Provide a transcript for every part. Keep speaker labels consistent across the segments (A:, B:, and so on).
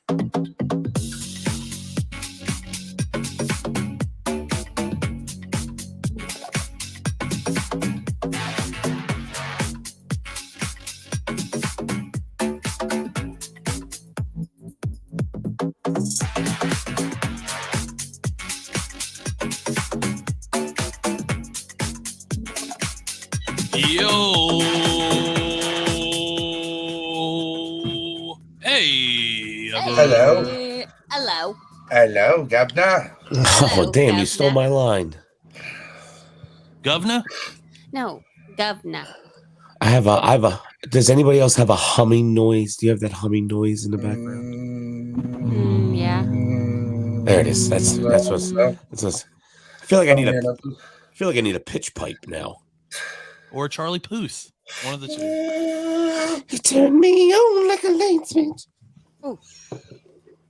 A: Yo. Hey.
B: Hello.
C: Hello.
B: Hello, Governor.
C: Hello,
D: damn,
C: Governor.
D: you stole my line.
A: Governor?
C: No, Governor.
D: I have a, does anybody else have a humming noise? Do you have that humming noise in the background?
C: Yeah.
D: There it is. That's what's, I feel like I need a pitch pipe now.
A: Or Charlie Puth. One of the two.
D: You turned me on like a light switch.
C: Ooh.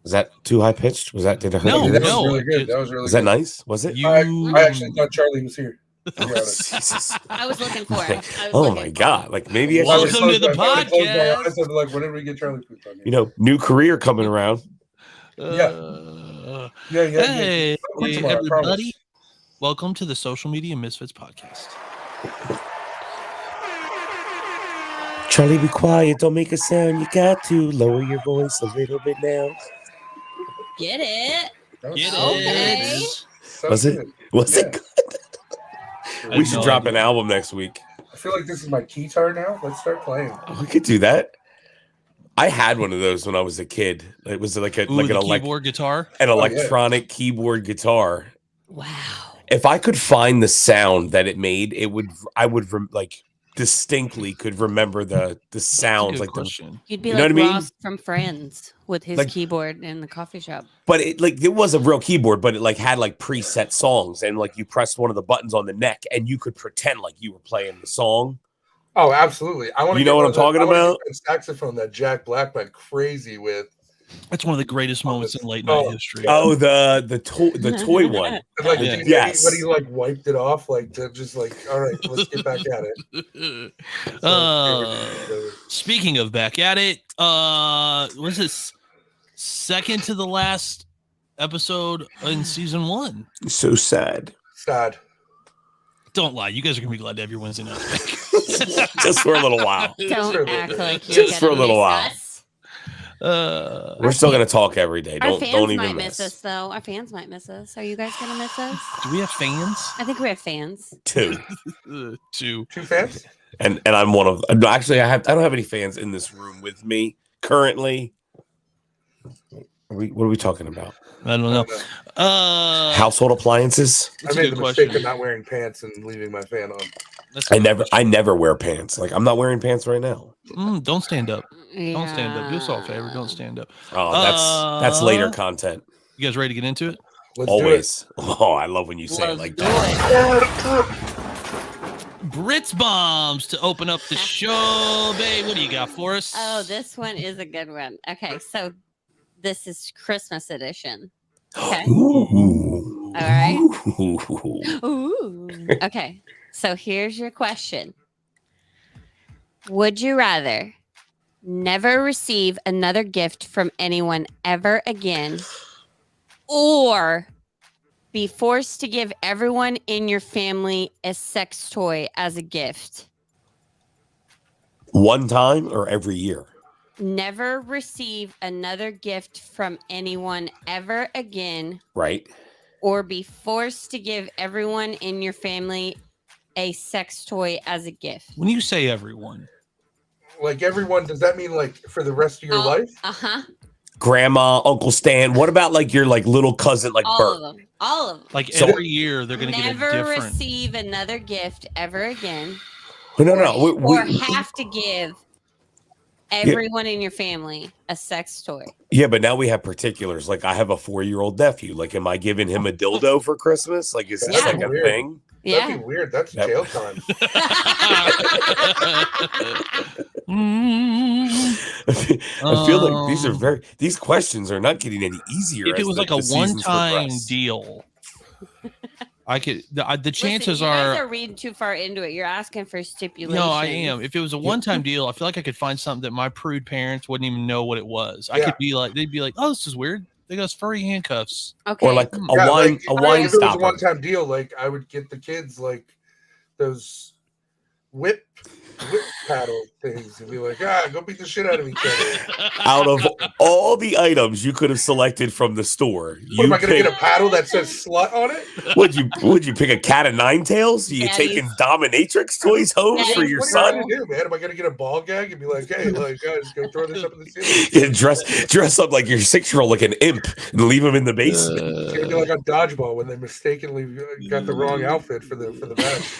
D: Was that too high pitched? Was that, did it hurt?
A: No,
D: you?
B: That was really good. That was really
D: Was
B: good.
D: that nice? Was it?
B: I actually thought Charlie was here.
D: Oh, Jesus.
C: I was looking for it.
D: Oh my God. Like maybe I
A: Welcome
D: should,
A: to the podcast.
B: I said, like, when did we get Charlie Puth on here?
D: you know, new career coming around.
B: Yeah.
A: Hey,
B: Tomorrow,
A: everybody. Welcome to the Social Media Misfits podcast.
D: Charlie, be quiet. Don't make a sound. You got to lower your voice a little bit now.
C: Get it?
A: Get
C: Okay.
A: it?
D: Was it? Was it good? We should drop an album next week.
B: I feel like this is my guitar now. Let's start playing.
D: Oh, we could do that. I had one of those when I was a kid. It was like an
A: keyboard guitar,
D: an electronic keyboard guitar.
C: Wow.
D: If I could find the sound that it made, I would distinctly could remember the sounds, like
A: question.
C: You'd be
D: you know
C: like
D: what I mean?
C: Ross from Friends with his keyboard in the coffee shop.
D: But it was a real keyboard, but it had preset songs, and you pressed one of the buttons on the neck, and you could pretend like you were playing the song.
B: Oh, absolutely! I want to.
D: You know what I'm talking about?
B: Saxophone that Jack Black went crazy with.
A: That's one of the greatest moments in late night history.
D: Oh, the toy one.
B: Yes. When he wiped it off, just all right, let's get back at it.
A: Speaking of back at it, was this second to the last episode in season 1?
D: So sad.
B: Sad.
A: Don't lie. You guys are gonna be glad to have your Wednesday night back.
D: Just for a little while.
C: Don't act like you're
D: just for a little while. We're still gonna talk every day. Don't even
C: might miss us though. Our fans might miss us. Are you guys gonna miss us?
A: Do we have fans?
C: I think we have fans.
D: Two
B: fans.
D: And I'm one of. No, actually, I don't have any fans in this room with me currently. What are we talking about?
A: I don't know.
D: Household appliances.
B: I made the mistake of not wearing pants and leaving my fan on.
D: I never wear pants. Like I'm not wearing pants right now.
A: Don't stand up.
C: Yeah.
A: Don't stand up. Do us all a favor. Don't stand up.
D: Oh, that's later content.
A: You guys ready to get into it?
B: Let's
D: Always.
B: do it.
D: Oh, I love when you say it like that.
A: Brits bombs to open up the show, babe. What do you got for us?
C: Oh, this one is a good one. Okay, so this is Christmas edition. Okay.
D: Ooh.
C: All right.
D: Ooh.
C: Ooh. Okay. So here's your question. Would you rather never receive another gift from anyone ever again, or be forced to give everyone in your family a sex toy as a gift?
D: One time or every year?
C: Never receive another gift from anyone ever again.
D: Right.
C: Or be forced to give everyone in your family a sex toy as a gift.
A: When you say everyone,
B: like everyone, does that mean for the rest of your life?
C: Uh-huh.
D: Grandma, Uncle Stan. What about your little cousin Bert?
C: All of them.
A: Every year they're going to get a different.
C: Never receive another gift ever again.
D: No.
C: Or have to give everyone in your family a sex toy.
D: Yeah, but now we have particulars. I have a 4-year-old nephew. Am I giving him a dildo for Christmas? Is this a thing?
C: Yeah.
B: That'd be weird. That's jail time.
D: I feel like these questions are not getting any easier.
A: If it was a one-time deal, I could. The chances
C: Listen, you
A: are.
C: guys are reading too far into it. You're asking for stipulations.
A: No, I am. If it was a one-time deal, I feel like I could find something that my prude parents wouldn't even know what it was. I could be like, they'd be like, "Oh, this is weird. They got furry handcuffs."
C: Okay.
D: Or like a
B: Yeah,
D: wine,
B: like,
D: a wine
B: if it was a
D: stopper.
B: one-time deal, like I would get the kids like those whip paddle things and be like, go beat the shit out of each other.
D: Out of all the items you could have selected from the store,
B: What am
D: you
B: I gonna get
D: picked.
B: a paddle that says slut on it?
D: Would you pick a cat of nine tails? Are you taking dominatrix toys home for your
B: What
D: son?
B: am I gonna do, man? Am I gonna get a ball gag and be like, hey, like guys, go throw this up in the ceiling?
D: Yeah, dress up like your 6-year-old like an imp and leave him in the basement.
B: It's gonna be like on dodgeball when they mistakenly got the wrong outfit for the match.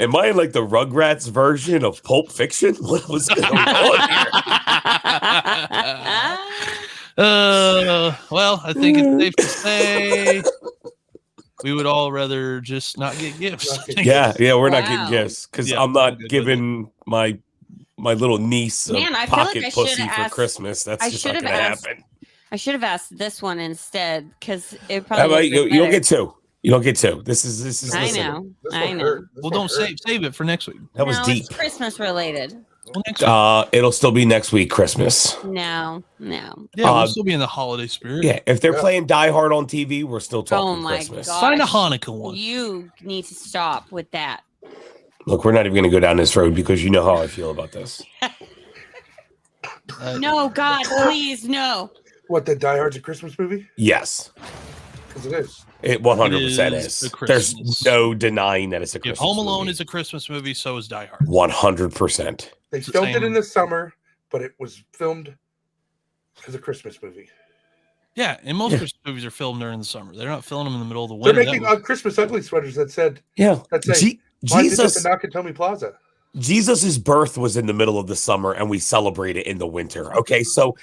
D: Am I in like the Rugrats version of Pulp Fiction? What was going on here?
A: Well, I think it's safe to say we would all rather just not get gifts.
D: Yeah, we're not getting gifts because I'm not
A: good
D: giving my little niece a
C: Man, I feel like
D: pocket
C: I
D: pussy
C: should've
D: for
C: asked-
D: Christmas. That's
C: I
D: just not
C: should've
D: going to
C: asked-
D: happen.
C: I should have asked this one instead because it
D: How
C: probably.
D: about
C: would've
D: you?
C: been
D: You don't
C: better.
D: get two. You don't get two. This is.
C: I
D: listen,
C: know.
B: This
C: I
B: one
C: know.
B: hurt. This
A: Well,
B: one
A: don't
B: hurt.
A: save it for next week.
D: That was
C: No,
D: deep.
C: It's Christmas related.
A: Well, next week.
D: It'll still be next week, Christmas.
C: No.
A: Yeah, we'll still be in the holiday spirit.
D: Yeah, if they're playing Die Hard on TV, we're still talking
C: my
D: Christmas.
C: God.
A: Find a Hanukkah one.
C: You need to stop with that.
D: Look, we're not even going to go down this road because you know how I feel about this.
C: No, God, please, no.
B: What, the Die Hard's a Christmas movie?
D: Yes,
B: Because it is.
D: it 100%
A: It is
D: is.
A: a
D: There's
A: Christmas.
D: no denying that it's a
A: If
D: Christmas
A: Home Alone
D: movie.
A: is a Christmas movie, so is Die Hard.
D: 100%.
B: They
A: It's the
B: filmed it
A: same.
B: in the summer, but it was filmed as a Christmas movie.
A: Yeah, and most Christmas movies are filmed during the summer. They're not filming them in the middle of the
B: They're
A: winter.
B: making Christmas ugly sweaters that said,
D: Yeah.
B: let's say, why is it
D: Jesus,
B: at the Nakatomi Plaza?
D: Jesus's birth was in the middle of the summer, and we celebrate it in the winter. Okay, so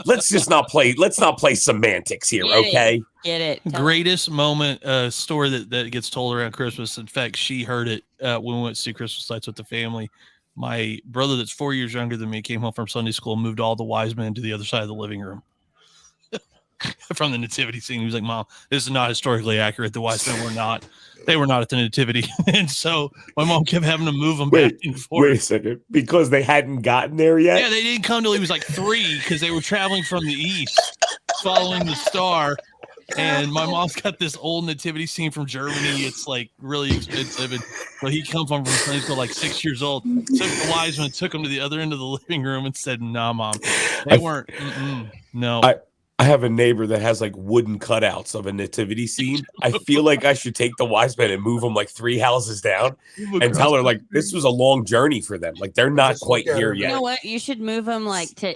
D: let's not play semantics here.
C: Get it.
D: Okay,
C: Get it. Tell
A: Greatest moment story that gets told around Christmas. In fact, she heard it when we went to see Christmas lights with the family. My brother, that's 4 years younger than me, came home from Sunday school, moved all the wise men to the other side of the living room from the nativity scene. He was like, "Mom, this is not historically accurate. The wise men were not. They were not at the nativity." And so my mom kept having to move them back and forth.
D: wait a second, because they hadn't gotten there yet.
A: Yeah, they didn't come till he was like 3 because they were traveling from the east, following the star. And my mom's got this old nativity scene from Germany. It's like really expensive. And but he come from Sunday school like 6 years old. Took the wise man, took him to the other end of the living room and said, "Nah, Mom, they weren't. No."
D: I have a neighbor that has like wooden cutouts of a nativity scene. I feel like I should take the wise men and move them like 3 houses down and tell her like this was a long journey for them. Like they're not quite here
C: You
D: yet.
C: know what? You should move them like to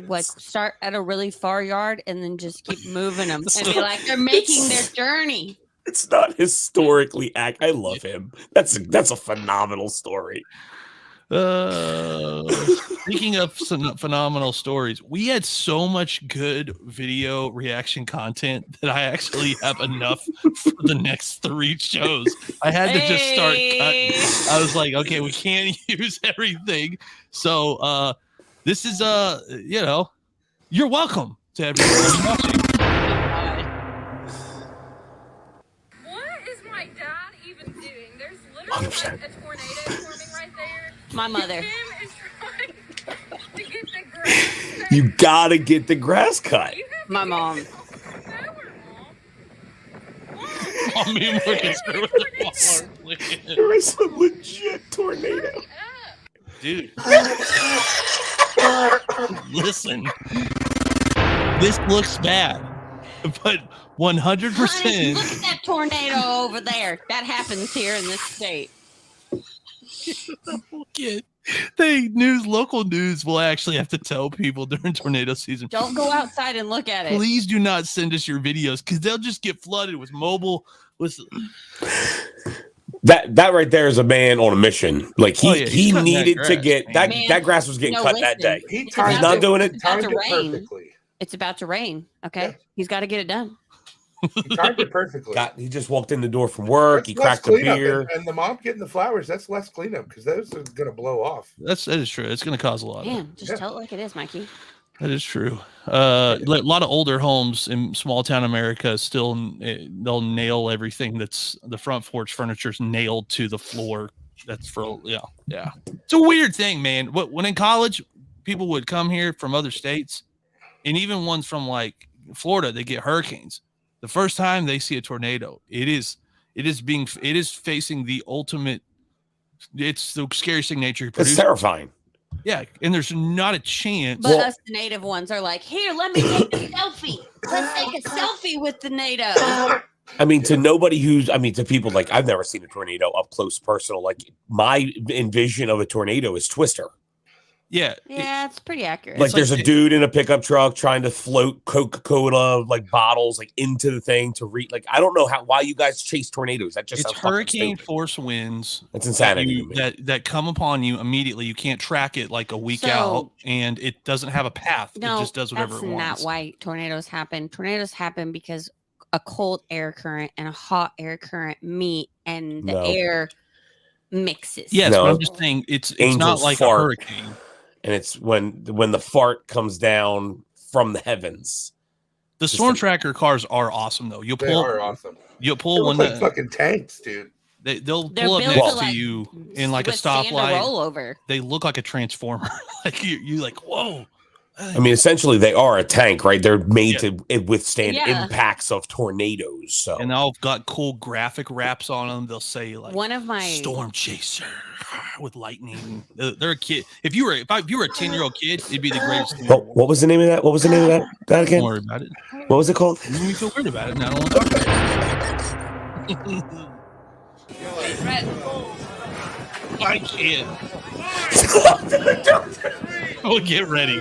C: like start at a really far yard and then just keep moving them and be like they're making their journey.
D: It's not historically I love him. That's a phenomenal story.
A: Speaking of some phenomenal stories, we had so much good video reaction content that I actually have enough for the next 3 shows. I had to just start cutting. I was like, okay, we can't use everything. So this is you're welcome to everyone watching.
E: What is my dad even doing? There's literally
D: 100%.
E: like a tornado forming right there.
C: My mother.
E: Jim is trying to get the grass cut.
D: You gotta get the grass cut.
E: You have
C: My
E: to
C: mom.
E: get it mower, Mom.
A: I mean, we're concerned with the Walmart.
D: There is a legit tornado.
E: Hurry up.
A: Dude. Listen. This looks bad, but 100%.
C: Honey, look at that tornado over there. That happens here in this state.
A: Local news will actually have to tell people during tornado season.
C: Don't go outside and look at it.
A: Please do not send us your videos because they'll just get flooded with mobile.
D: That right there is a man on a mission. Like he
A: he's cutting
D: needed
A: that
D: to
A: grass,
D: get that
C: man.
D: that grass was getting
C: No,
D: cut that
C: listen.
D: day.
B: He
C: It's
B: timed
D: He's not
B: it-
D: doing it.
B: he timed
C: It's about to
B: it
C: rain.
B: perfectly.
C: It's about to rain. Okay.
B: Yeah.
C: He's got to get it done.
B: He timed it perfectly.
D: He just walked in the door from work.
B: That's
D: He
B: less
D: cracked a
B: cleanup,
D: beer.
B: and the mom getting the flowers, that's less cleanup because those are going to blow off.
A: That is true. It's going to cause a lot.
C: Man, just
B: Yeah.
C: tell it like it is, Mikey.
A: That is true. A lot of older homes in small town America still they'll nail everything that's the front porch furniture's nailed to the floor. That's for yeah. It's a weird thing, man. When in college, people would come here from other states, and even ones from like Florida, they get hurricanes. The first time they see a tornado, it is facing the ultimate. It's the scariest thing nature
D: It's
A: produces.
D: terrifying.
A: Yeah, and there's not a chance.
C: But us native ones are like, here, let me take a selfie. Let's take a selfie with the NATO.
D: I mean, to people like I've never seen a tornado up close, personal. Like my envision of a tornado is Twister.
A: Yeah,
C: it's pretty accurate.
D: Like there's a dude in a pickup truck trying to float Coca-Cola like bottles like into the thing to read. Like I don't know why you guys chase tornadoes. That just
A: it's hurricane force winds.
D: That's insanity.
A: That come upon you immediately. You can't track it like a week out, and it doesn't have a path. No, it just does whatever it wants.
C: That's not why tornadoes happen. Tornadoes happen because a cold air current and a hot air current meet, and the air mixes.
A: Yes, but I'm just saying it's not like a hurricane.
D: And it's when the fart comes down from the heavens.
A: The storm tracker cars are awesome, though.
B: They are awesome.
A: You'll pull one
B: like fucking tanks, dude.
A: They'll pull up next to you in like a stoplight.
C: Rollover.
A: They look like a transformer. Like you like, whoa.
D: I mean, essentially, they are a tank, right? They're made to withstand impacts of tornadoes. So,
A: and they'll got cool graphic wraps on them. They'll say like,
C: one of my
A: storm chaser with lightning. They're a kid. If you were a 10-year-old kid, it'd be the greatest thing.
D: What was the name of that? What was the name of that again?
A: Don't worry about it.
D: What was it called?
A: You made me feel weird about it. Now I don't want to talk about it. I can't. Oh, get ready.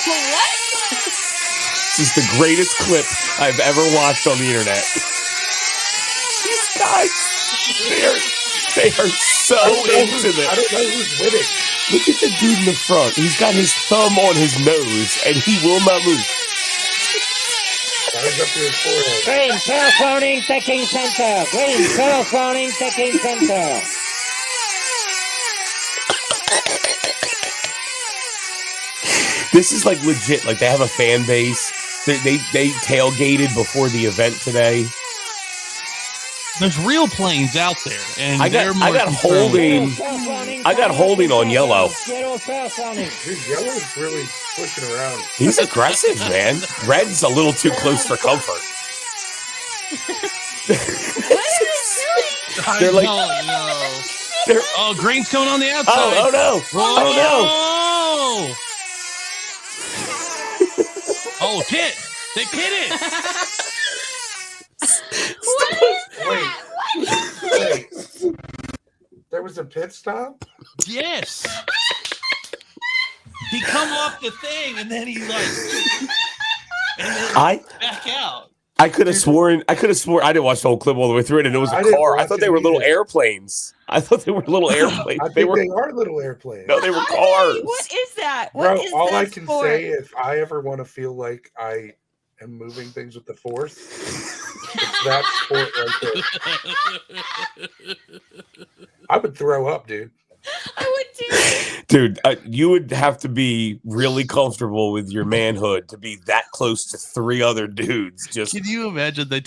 C: What?
D: This is the greatest clip I've ever watched on the internet. These guys, they are so into this.
B: I don't know who's winning.
D: Look at the dude in the front. He's got his thumb on his nose, and he will not move.
F: Green, telephoning, taking center. Green, telephoning, taking center.
D: This is like legit. Like they have a fan base. They tailgated before the event today.
A: There's real planes out there, and
D: I got holding on yellow.
B: Dude, yellow's really pushing around.
D: He's aggressive, man. Red's a little too close for comfort. They're like,
A: green's coming on the outside.
D: Oh no!
A: Oh, pit! They pit it!
B: Wait. There was a pit stop?
A: Yes. He come off the thing and then he like back out.
D: I could have sworn I didn't watch the whole clip all the way through it, and it was a car. I thought they were little airplanes. I think they are little airplanes. No, they were cars.
C: What is that?
B: Bro, all I can say, if I ever want to feel like I am moving things with the force, it's that sport right there. I would throw up, dude.
C: I would too.
D: Dude, you would have to be really comfortable with your manhood to be that close to three other dudes. Just
A: can you imagine
B: I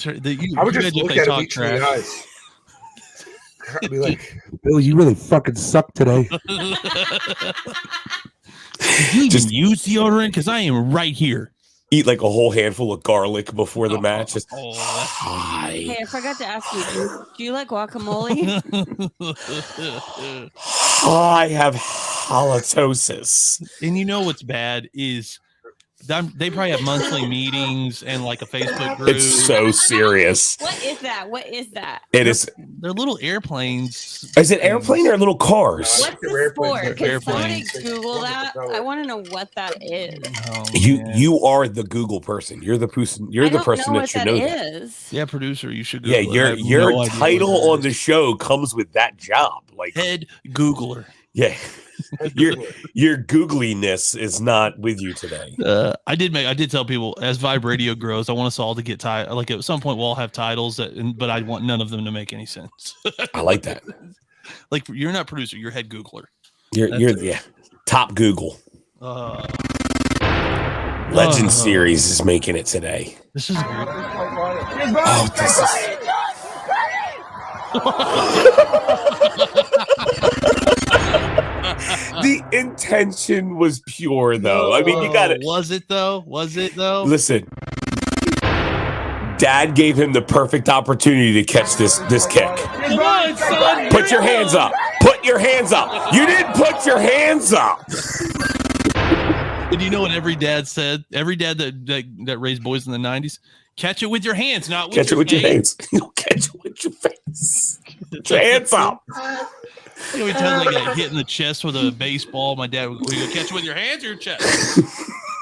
B: would just look at him each in the eyes. I'd be like, Bill, you really fucking suck today.
A: Did you just use deodorant? Because I am right here.
D: Eat like a whole handful of garlic before the match. Just, hi.
C: Hey, I forgot to ask you, do you like guacamole?
D: I have halitosis.
A: And you know what's bad is they probably have monthly meetings and like a Facebook group.
D: It's so serious.
C: What is that?
D: It is.
A: They're little airplanes.
D: Is it airplane or little cars?
C: What's the sport? Can somebody Google that? I want to know what that is.
A: Oh,
D: you are the Google person. You're the person. You're the person that should know that.
A: Yeah, producer, you should. Google
D: your title on the show comes with that job, like
A: head Googler.
D: Yeah. Your googliness is not with you today.
A: I did tell people as Vibe Radio grows, I want us all to get like at some point we'll all have titles but I want none of them to make any sense.
D: I like that.
A: Like you're not producer, you're head Googler.
D: You're top Google.
A: Uh,
D: Legend series is making it today.
A: This is weird.
D: Oh, this is. The intention was pure, though. I mean, you got it.
A: Was it though?
D: Listen, Dad gave him the perfect opportunity to catch this kick.
A: Come on, son.
D: Put your hands up. Put your hands up. You didn't put your hands up.
A: And you know what every dad said? Every dad that raised boys in the 90s? Catch it with your hands, not with
D: Catch
A: your
D: it with
A: face.
D: your hands. You don't catch it with your face. Put your hands up.
A: You know, every time I got hit in the chest with a baseball, my dad would go, catch it with your hands or your chest?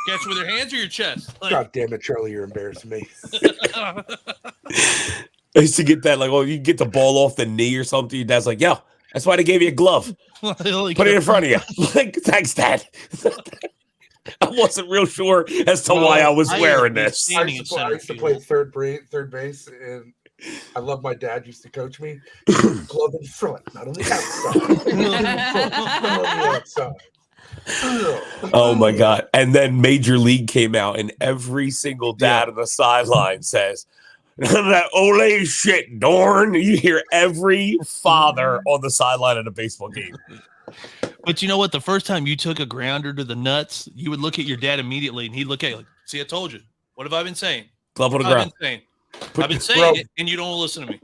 A: Catch it with your hands or your chest? Like,
B: God damn it, Charlie, you're embarrassing me.
D: I used to get that, like, oh, you get the ball off the knee or something. Your dad's like, yo, that's why they gave you a glove. Put it in front of you. Like, thanks, Dad. I wasn't real sure as to why I was wearing this.
B: I used to play third base, and I love my dad used to coach me. Glove in front, not on the outside. Glove in front, not on the outside.
D: Oh my God. And then Major League came out, and every single dad on the sideline says, that ole shit, Dorn. You hear every father on the sideline at a baseball game.
A: But you know what? The first time you took a grounder to the nuts, you would look at your dad immediately, and he'd look at you like, see, I told you. What have I been saying?
D: Glove on the ground.
A: I've been saying it, and you don't listen to me.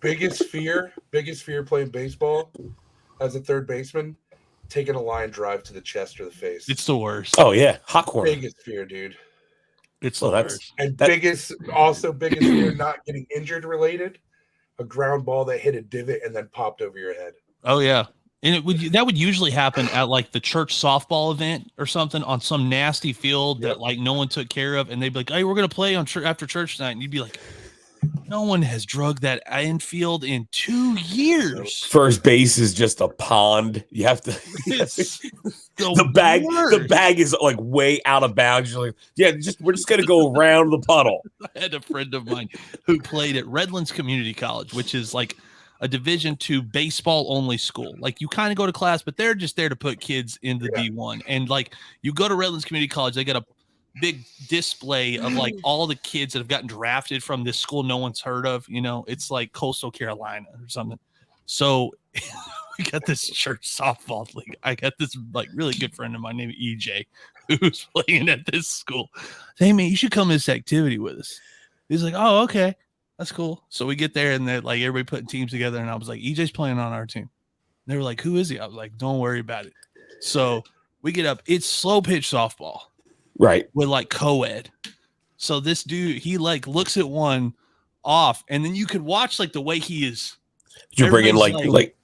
B: Biggest fear playing baseball as a third baseman, taking a line drive to the chest or the face.
A: It's the worst.
D: Oh, yeah. Hot corner.
B: Biggest fear, dude.
A: It's the worst.
B: And biggest fear not getting injured related, a ground ball that hit a divot and then popped over your head.
A: Oh, yeah. And that would usually happen at like the church softball event or something on some nasty field that like no one took care of, and they'd be like, "Hey, we're gonna play on after church tonight," and you'd be like, "No one has drugged that infield in 2 years."
D: First base is just a pond. You have to. The bag is like way out of bounds. You're like, we're just gonna go around the puddle.
A: I had a friend of mine who played at Redlands Community College, which is like a Division II baseball only school. Like you kind of go to class, but they're just there to put kids into D1. And like you go to Redlands Community College, they got a big display of like all the kids that have gotten drafted from this school no one's heard of. You know, it's like Coastal Carolina or something. So we got this church softball league. I got this like really good friend of mine named EJ who's playing at this school. Hey man, you should come to this activity with us. He's like, oh, okay. That's cool. So we get there and they're like everybody putting teams together. And I was like, EJ's playing on our team. And they were like, who is he? I was like, don't worry about it. So we get up. It's slow pitch softball.
D: Right.
A: With like co-ed. So this dude, he like looks at one off. And then you could watch like the way he is.
D: You're bringing like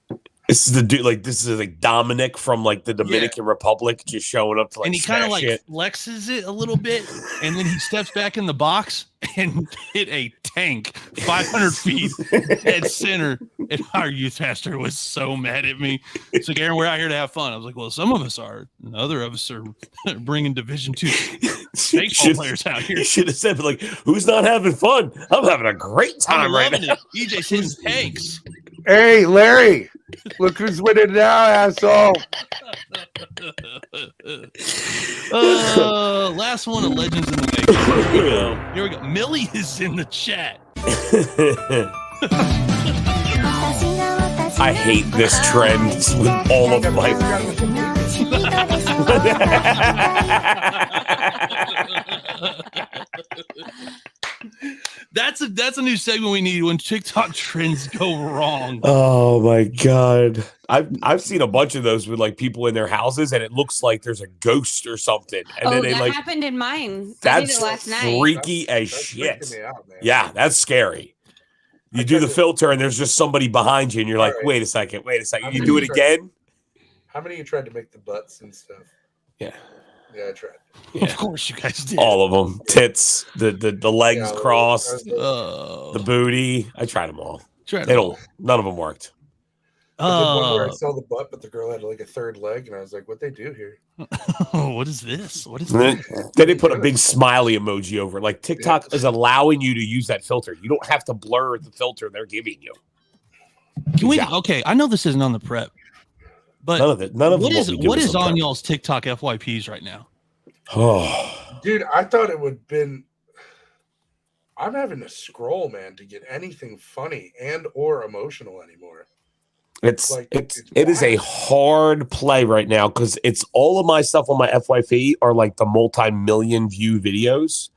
D: this is the dude, like this is like Dominic from like the Dominican Republic just showing up to like,
A: and he kind of like flexes it a little bit, and then he steps back in the box and hit a tank 500 feet dead center. And our youth pastor was so mad at me. It's like, Aaron, we're out here to have fun. I was like, well, some of us are, and other of us are bringing Division II baseball players out here.
D: You should have said, like, who's not having fun? I'm having a great time right now.
A: EJ's hitting tanks.
B: Hey, Larry, look who's winning now, asshole.
A: Last one of Legends in the Making. Here we go. Millie is in the chat.
D: I hate this trend with all of my.
A: That's a new segment we need when TikTok trends go wrong.
D: Oh my God. I've seen a bunch of those with like people in their houses and it looks like there's a ghost or something. And then they
C: that
D: like
C: happened in mine.
D: That's
C: I did it last night.
D: freaky as shit. Yeah, that's scary. You do the filter and there's just somebody behind you and you're like, wait a second. You do it again?
B: How many of you tried to make the butts and stuff?
D: Yeah.
B: Yeah, I tried.
A: Yeah. Of course you guys did.
D: All of them. Tits, the legs crossed, the booty. I tried them all. None of them worked.
B: I did one where I saw the butt, but the girl had like a third leg, and I was like, "What they do here?
A: What is this? What is this?"
D: Then they put a big smiley emoji over. Like TikTok is allowing you to use that filter. You don't have to blur the filter they're giving you.
A: Can we?
D: Yeah.
A: Okay, I know this isn't on the prep, but
D: None of
A: what
D: we do
A: what is on
D: prep.
A: y'all's TikTok FYPs right now?
D: Oh,
B: Dude, I thought it would been. I'm having to scroll, man, to get anything funny and or emotional anymore.
D: it is
B: bad.
D: a hard play right now because it's all of my stuff on my FYP are like the multi-million view videos,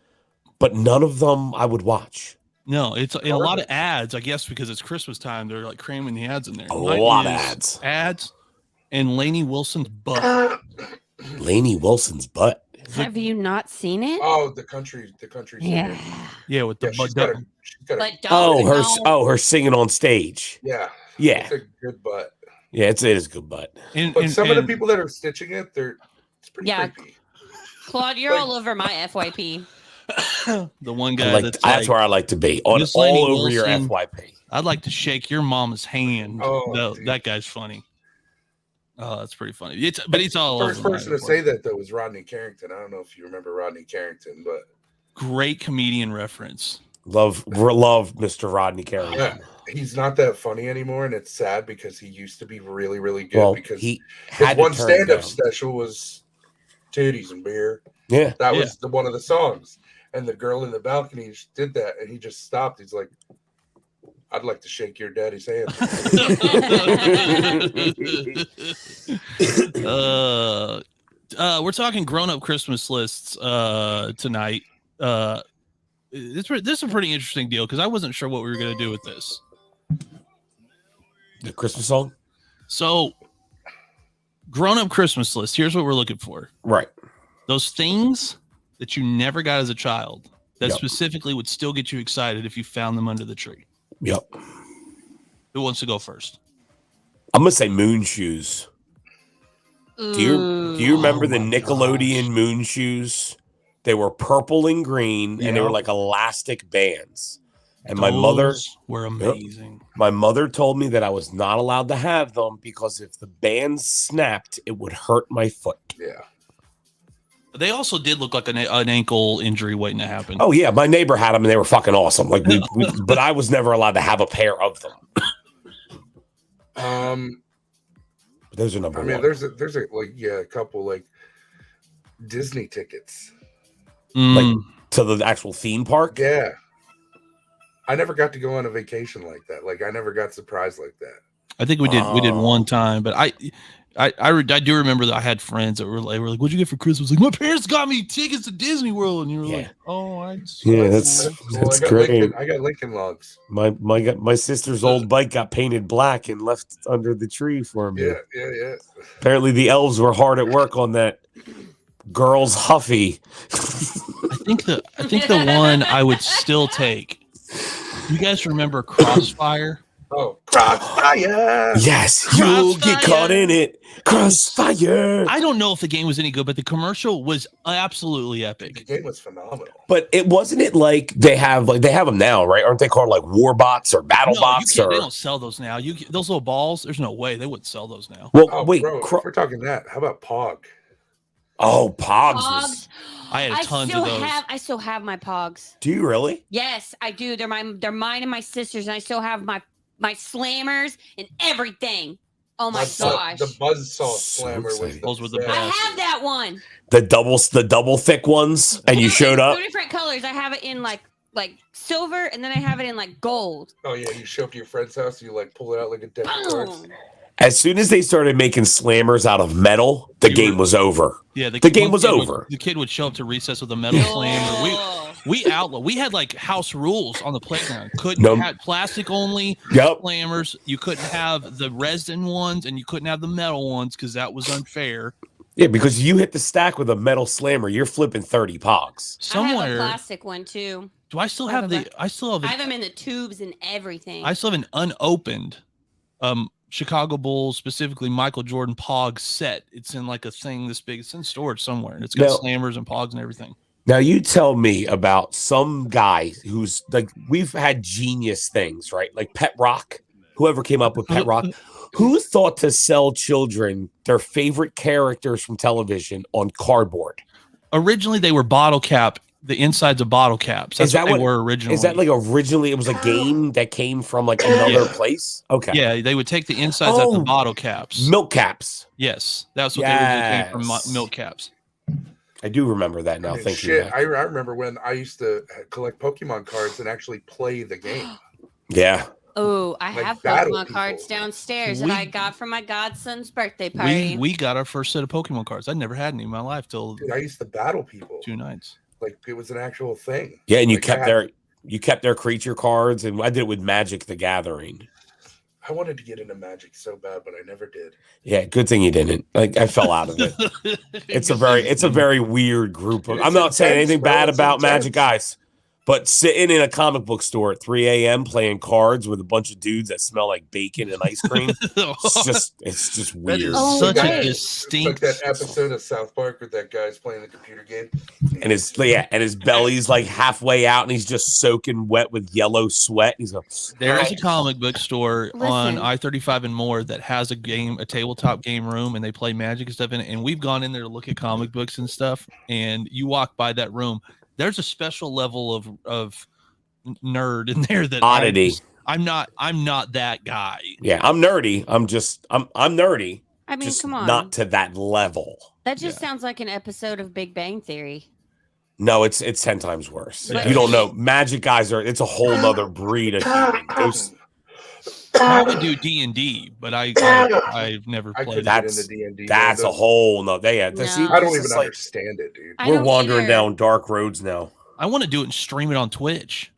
D: but none of them I would watch.
A: No, it's a lot of ads, I guess, because it's Christmas time. They're like cramming the ads in there.
D: A lot of
A: ads, and Lainey Wilson's butt.
D: Lainey Wilson's butt.
C: Have you not seen it?
B: Oh, the country.
C: Yeah.
A: Yeah, with the
B: she's
A: butt.
B: got a,
D: her singing on stage.
B: Yeah.
D: Yeah.
B: It's a good butt.
D: Yeah, it is good butt.
B: But some of the people that are stitching it, it's pretty creepy.
C: Claude, you're all over my FYP.
A: The one guy
D: that's where I like to be. On all over your FYP.
A: I'd like to shake your mama's hand.
B: Oh,
A: that guy's funny. Oh, that's pretty funny. It's all
B: the first person to say that though was Rodney Carrington. I don't know if you remember Rodney Carrington, but
A: great comedian reference.
D: Love Mr. Rodney Carrington.
B: Yeah, he's not that funny anymore, and it's sad because he used to be really, really good.
D: Well,
B: because
D: he
B: his
D: had
B: one
D: to turn
B: stand-up
D: down.
B: special was titties and beer.
D: Yeah,
B: that was one of the songs, and the girl in the balcony did that, and he just stopped. He's like, "I'd like to shake your daddy's hand."
A: We're talking grown-up Christmas lists tonight. This is a pretty interesting deal because I wasn't sure what we were going to do with this.
D: The Christmas song?
A: So, grown-up Christmas list. Here's what we're looking for.
D: Right.
A: Those things that you never got as a child that specifically would still get you excited if you found them under the tree.
D: Yep.
A: Who wants to go first?
D: I'm going to say moon shoes. Do you remember the Nickelodeon moon shoes? They were purple and green, and they were like elastic bands. And my mother
A: were amazing.
D: My mother told me that I was not allowed to have them because if the bands snapped, it would hurt my foot.
B: Yeah.
A: They also did look like an ankle injury waiting to happen.
D: Oh yeah, my neighbor had them, and they were fucking awesome. Like but I was never allowed to have a pair of them. Those are number one.
B: There's a couple like Disney tickets.
D: Like to the actual theme park?
B: Yeah. I never got to go on a vacation like that. Like I never got surprised like that.
A: I think we did one time, but I do remember that I had friends that were like, "What'd you get for Christmas?" Like, my parents got me tickets to Disney World, and you were like, "Oh,
D: that's great."
B: I got Lincoln Logs.
D: My sister's old bike got painted black and left under the tree for me.
B: Yeah.
D: Apparently, the elves were hard at work on that girl's Huffy.
A: I think the one I would still take. You guys remember Crossfire?
B: Oh, Crossfire!
D: Yes, you'll get caught in it. Crossfire.
A: I don't know if the game was any good, but the commercial was absolutely epic.
B: The game was phenomenal.
D: But it wasn't like they have them now, right? Aren't they called like War Bots or Battle Bots?
A: They don't sell those now. Those little balls. There's no way they wouldn't sell those now.
D: Well, wait,
B: bro, if we're talking that. How about Pog?
D: Oh, Pogs.
A: I had tons of those.
C: I still have my Pogs.
D: Do you really?
C: Yes, I do. They're mine and my sister's, and I still have my slammers and everything. Oh my gosh!
B: The Buzzsaw Slammer
A: those were the best.
C: I have that one.
D: The double thick ones, and you showed up.
C: 2 different colors. I have it in like silver, and then I have it in like gold.
B: Oh yeah, you show up to your friend's house, and you like pull it out like a deck of cards.
D: As soon as they started making slammers out of metal, the game was over.
A: Yeah,
D: the game was over.
A: The kid would show up to recess with a metal slammer. We had like house rules on the playground. Couldn't have plastic only slammers. You couldn't have the resin ones, and you couldn't have the metal ones because that was unfair.
D: Yeah, because you hit the stack with a metal slammer, you're flipping 30 Pogs.
C: Somewhere, I have a plastic one too.
A: Do I still have the? I have
C: them in the tubes and everything.
A: I still have an unopened Chicago Bulls, specifically Michael Jordan Pog set. It's in like a thing this big. It's in storage somewhere, and it's got slammers and Pogs and everything.
D: Now you tell me about some guy who's like, we've had genius things, right? Like Pet Rock, whoever came up with Pet Rock, who thought to sell children their favorite characters from television on cardboard?
A: Originally, they were bottle cap the insides of bottle caps. That's what they were originally.
D: Is that like originally it was a game that came from like another place? Okay.
A: Yeah, they would take the insides out the bottle caps.
D: Milk caps.
A: Yes, that's what they originally came from, milk caps.
D: I do remember that now.
B: I remember when I used to collect Pokemon cards and actually play the game.
D: Yeah.
C: Oh, I have Pokemon cards downstairs that I got from my godson's birthday party.
A: We got our first set of Pokemon cards. I never had any in my life till
B: I used to battle people
A: 2 nights.
B: Like it was an actual thing.
D: Yeah, and you kept their creature cards, and I did it with Magic the Gathering.
B: I wanted to get into Magic so bad, but I never did.
D: Yeah, good thing you didn't. Like I fell out of it. It's a very weird group. I'm not saying anything bad about Magic, guys. But sitting in a comic book store at 3 a.m. playing cards with a bunch of dudes that smell like bacon and ice cream, it's just weird.
A: That is such a distinct.
B: It's like that episode of South Park where that guy's playing the computer game,
D: and his belly's like halfway out, and he's just soaking wet with yellow sweat. He's going.
A: There is a comic book store on I-35 and more that has a tabletop game room, and they play Magic and stuff in it. And we've gone in there to look at comic books and stuff. And you walk by that room. There's a special level of nerd in there that
D: oddity.
A: I'm not that guy.
D: Yeah, I'm nerdy. I'm nerdy.
C: I mean, come on,
D: not to that level.
C: That just sounds like an episode of Big Bang Theory.
D: No, it's 10 times worse. You don't know. Magic guys it's a whole nother breed of human.
A: I would do D&D, but I've never played.
D: That's a whole no. I don't
B: even understand it, dude.
D: We're wandering down dark roads now.
A: I want to do it and stream it on Twitch.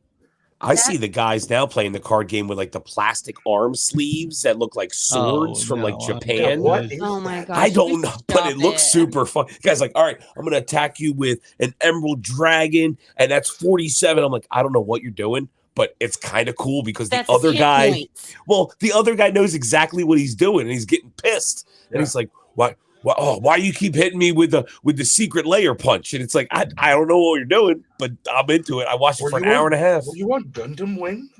D: I see the guys now playing the card game with like the plastic arm sleeves that look like swords from like Japan.
C: Oh my god!
D: I don't know, but it looks super fun. The guy's like, all right, I'm gonna attack you with an emerald dragon, and that's 47. I'm like, I don't know what you're doing. But it's kind of cool because the other guy knows exactly what he's doing, and he's getting pissed. And he's like, "Why do you keep hitting me with the secret layer punch?" And it's like, I don't know what you're doing, but I'm into it. I watched it for an hour and a half.
B: You want Gundam Wing?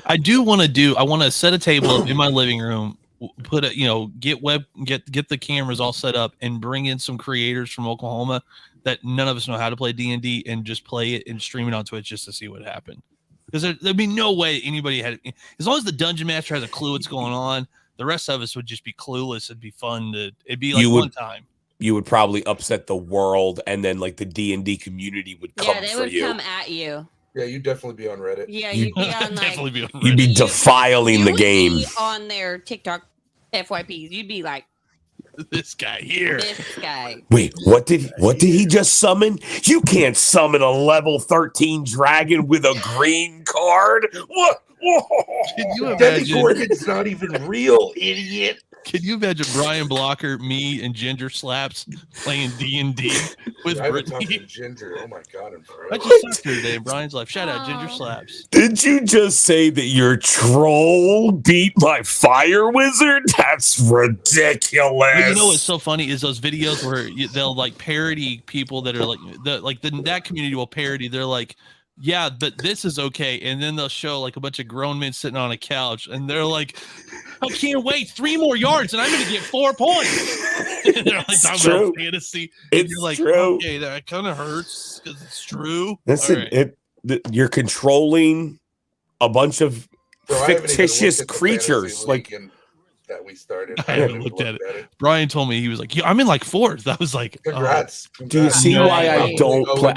A: I want to set a table up in my living room, put it, get the cameras all set up, and bring in some creators from Oklahoma that none of us know how to play D&D, and just play it and stream it on Twitch just to see what happened. Because there'd be no way anybody had, as long as the dungeon master has a clue what's going on, the rest of us would just be clueless. It'd be fun it'd be like one time.
D: You would probably upset the world, and then like the D&D community would come for you.
C: Yeah, they would come at you.
B: Yeah, you'd definitely be on Reddit.
C: Yeah, you'd be on
A: definitely be on Reddit.
D: You'd be defiling the game.
C: Be on their TikTok FYPs. You'd be like,
A: this guy here.
C: This guy.
D: Wait, what did he just summon? You can't summon a level 13 dragon with a green card. What?
A: Can you
B: imagine? Demogorgon's not even real, idiot.
A: Can you imagine Brian Blocker, me, and Ginger Slaps playing D&D with Brittany?
B: Ginger. Oh my god!
A: I just talked to her today in Brian's life. Shout out Ginger Slaps.
D: Did you just say that your troll beat my fire wizard? That's ridiculous.
A: You know what's so funny is those videos where they'll like parody people that are like that community will parody. They're like, yeah, but this is okay. And then they'll show like a bunch of grown men sitting on a couch, and they're like, I can't wait 3 more yards and I'm going to get 4 points. And they're like, talking about fantasy. And you're like,
D: true.
A: Okay, that kind of hurts because it's true.
D: Listen, you're controlling a bunch of fictitious creatures. Like
B: that we started.
A: I haven't looked at it. Brian told me, he was like, yeah, I'm in like 4th. I was like,
B: congrats.
D: Do you see why I don't play?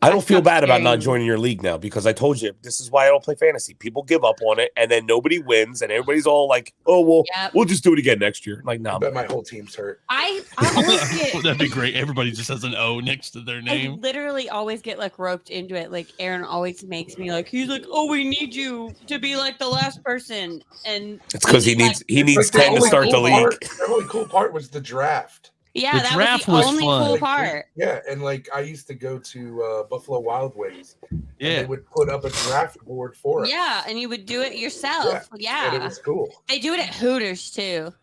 D: I don't feel bad about not joining your league now, because I told you this is why I don't play fantasy. People give up on it, and then nobody wins, and everybody's all like, "Oh well, we'll just do it again next year." Like, no,
B: I bet my whole team's hurt.
C: I always get
A: that'd be great. Everybody just has an O next to their name.
C: I literally always get like roped into it. Like Aaron always makes me like, he's like, "Oh, we need you to be like the last person," and
D: it's because he needs 10 to start the league.
B: The only cool part was the draft.
C: Yeah, that was the only cool part.
B: Yeah, and like I used to go to Buffalo Wild Wings.
A: Yeah,
B: and they would put up a draft board for us.
C: Yeah, and you would do it yourself. Yeah,
B: and it was cool.
C: They do it at Hooters too.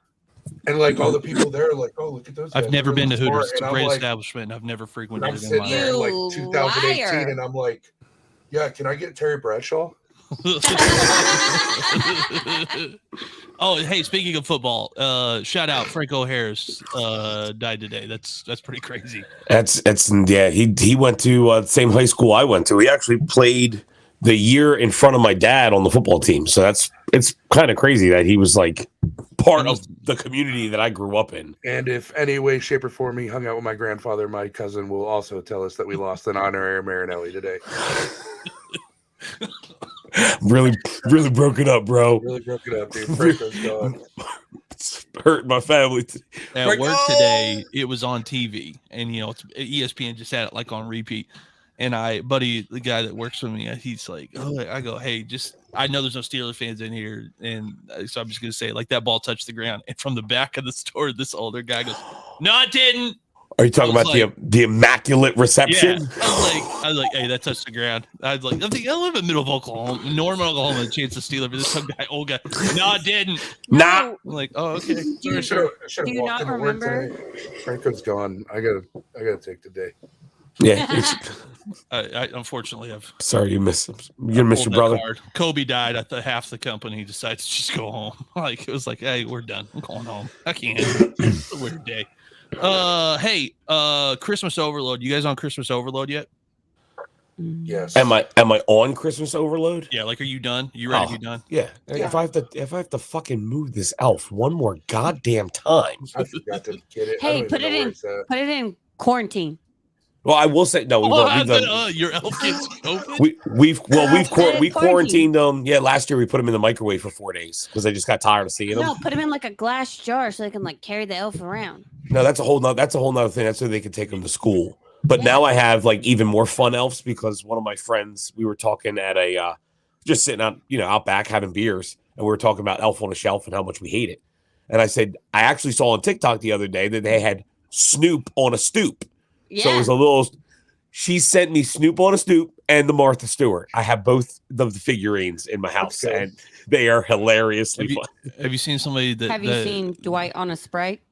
B: And like all the people there are like, oh, look at those guys.
A: I've never been to Hooters. It's a great establishment. I've never frequented
B: it in my life. I'm sitting there like 2018, and I'm like, yeah, can I get Terry Bradshaw?
A: Oh, hey, speaking of football, shout out Franco Harris died today. That's pretty crazy.
D: That's yeah. He went to the same high school I went to. He actually played the year in front of my dad on the football team. So it's kind of crazy that he was like part of the community that I grew up in.
B: And if any way, shape, or form he hung out with my grandfather, my cousin will also tell us that we lost an honorary Marinelli today.
D: Really broke it up, bro.
B: Really broke it up, dude. Franco's gone.
D: It's hurt my family.
A: At work today, it was on TV, and ESPN just had it like on repeat. And buddy, the guy that works with me, he's like, I go, hey, I know there's no Steelers fans in here, and so I'm just gonna say, like, that ball touched the ground. And from the back of the store, this older guy goes, no, it didn't.
D: Are you talking about the immaculate reception?
A: Yeah. I was like, hey, that touched the ground. I live in the middle of Oklahoma, Norman, Oklahoma. Chance of Steelers, but this some guy, old guy, no, it didn't.
D: Nah.
A: I'm like, oh, okay.
C: Do you not remember?
B: Franco's gone. I gotta take the day.
D: Yeah.
A: I unfortunately have.
D: Sorry, you missed your brother.
A: Card. Kobe died at half the company decides to just go home. Like, it was like, hey, we're done. I'm going home. I can't. It's a weird day. Hey, Christmas overload. You guys on Christmas overload yet?
B: Yes.
D: Am I on Christmas overload?
A: Yeah. Like, are you done? You ready to be done?
D: Yeah. If I have to fucking move this elf one more goddamn time.
B: I forgot to get it.
C: Hey, put it in quarantine.
D: Well, I will say no. We've done.
A: Your elf gets open.
D: We quarantined them. Yeah, last year we put them in the microwave for 4 days because I just got tired of seeing them.
C: No, put them in like a glass jar so they can like carry the elf around.
D: No, that's a whole nother thing. That's so they can take them to school. But now I have like even more fun elves because one of my friends, we were talking at a just sitting out, out back having beers, and we were talking about Elf on a Shelf and how much we hate it. And I said I actually saw on TikTok the other day that they had Snoop on a stoop.
C: Yeah.
D: So it was a little. She sent me Snoop on a stoop and the Martha Stewart. I have both of the figurines in my house, and they are hilariously fun.
A: Have you seen somebody that?
C: Have you seen Dwight on a Sprite?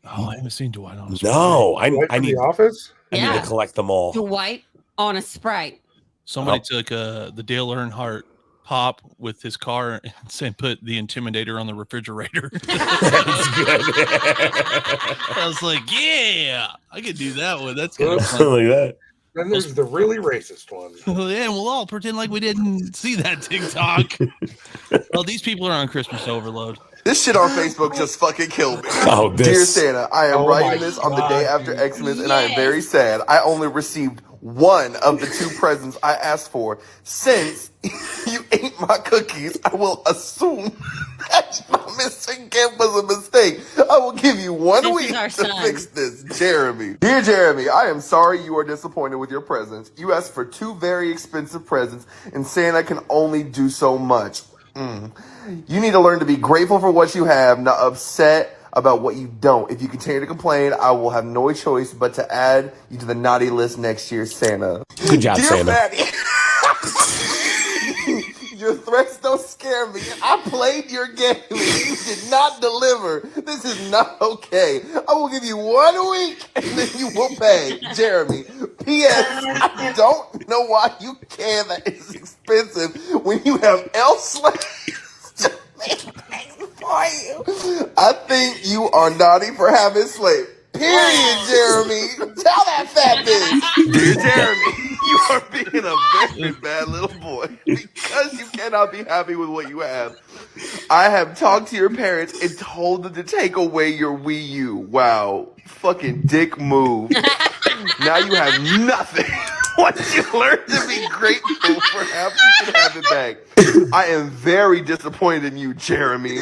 A: Oh, I haven't seen Dwight on a Sprite.
D: No, I need
B: the office.
D: I need to collect them all.
C: Dwight on a Sprite.
A: Somebody took the Dale Earnhardt pop with his car and put the Intimidator on the refrigerator.
D: That's good.
A: I was like, yeah, I could do that one. That's kind of
D: fun. Like that.
B: Then there's the really racist one.
A: Yeah, and we'll all pretend like we didn't see that TikTok. Well, these people are on Christmas overload.
G: This shit on Facebook just fucking killed me.
D: Oh,
G: Dear Santa, I am writing this on the day after Xmas, and I am very sad. I only received one of the 2 presents I asked for. Since you ate my cookies, I will assume that my missing gift was a mistake. I will give you 1 week to fix this, Jeremy. Dear Jeremy, I am sorry you are disappointed with your presents. You asked for 2 very expensive presents, and Santa can only do so much. You need to learn to be grateful for what you have, not upset about what you don't. If you continue to complain, I will have no choice but to add you to the naughty list next year, Santa.
D: Good job,
G: Dear
D: Santa.
G: Fatty, your threats don't scare me. I played your game and you did not deliver. This is not okay. I will give you 1 week and then you will pay. Jeremy. P.S. I don't know why you care that it's expensive when you have elf slaves to make things for you. I think you are naughty for having slaves. Period, Jeremy. Tell that fat bitch. Dear Jeremy, you are being a very bad little boy because you cannot be happy with what you have. I have talked to your parents and told them to take away your Wii U. Wow. Fucking dick move. Now you have nothing. Once you learn to be grateful, perhaps you should have it back. I am very disappointed in you, Jeremy.